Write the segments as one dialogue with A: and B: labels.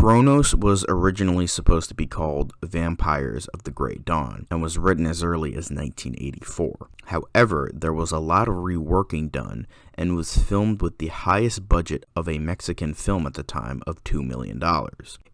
A: Cronos was originally supposed to be called Vampires of the Grey Dawn and was written as early as 1984. However, there was a lot of reworking done and was filmed with the highest budget of a Mexican film at the time of $2 million.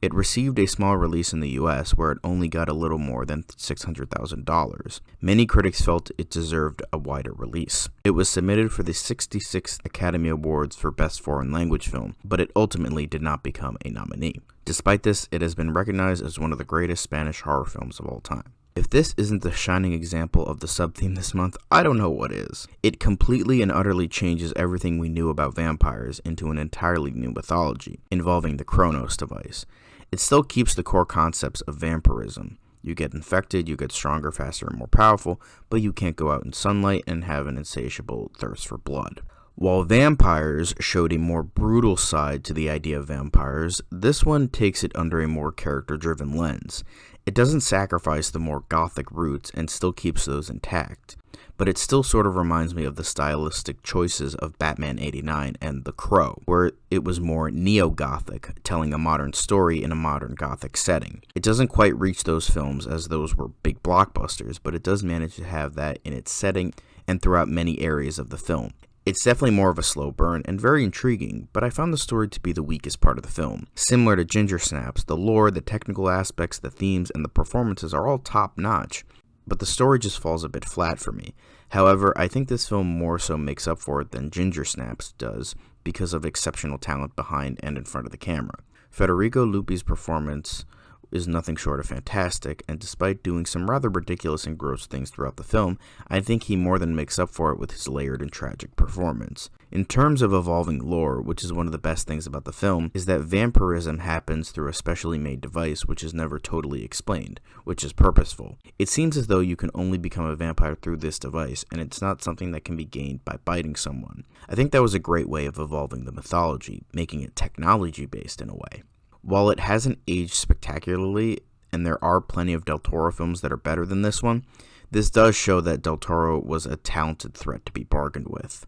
A: It received a small release in the US where it only got a little more than $600,000. Many critics felt it deserved a wider release. It was submitted for the 66th Academy Awards for Best Foreign Language Film, but it ultimately did not become a nominee. Despite this, it has been recognized as one of the greatest Spanish horror films of all time. If this isn't the shining example of the sub-theme this month, I don't know what is. It completely and utterly changes everything we knew about vampires into an entirely new mythology, involving the Cronos device. It still keeps the core concepts of vampirism. You get infected, you get stronger, faster, and more powerful, but you can't go out in sunlight and have an insatiable thirst for blood. While Vampires showed a more brutal side to the idea of vampires, this one takes it under a more character-driven lens. It doesn't sacrifice the more gothic roots and still keeps those intact, but it still sort of reminds me of the stylistic choices of Batman 89 and The Crow, where it was more neo-gothic, telling a modern story in a modern gothic setting. It doesn't quite reach those films as those were big blockbusters, but it does manage to have that in its setting and throughout many areas of the film. It's definitely more of a slow burn and very intriguing, but I found the story to be the weakest part of the film. Similar to Ginger Snaps, the lore, the technical aspects, the themes, and the performances are all top-notch, but the story just falls a bit flat for me. However, I think this film more so makes up for it than Ginger Snaps does because of exceptional talent behind and in front of the camera. Federico Lupi's performance is nothing short of fantastic, and despite doing some rather ridiculous and gross things throughout the film, I think he more than makes up for it with his layered and tragic performance. In terms of evolving lore, which is one of the best things about the film, is that vampirism happens through a specially made device which is never totally explained, which is purposeful. It seems as though you can only become a vampire through this device, and it's not something that can be gained by biting someone. I think that was a great way of evolving the mythology, making it technology-based in a way. While it hasn't aged spectacularly, and there are plenty of Del Toro films that are better than this one, this does show that Del Toro was a talented threat to be bargained with.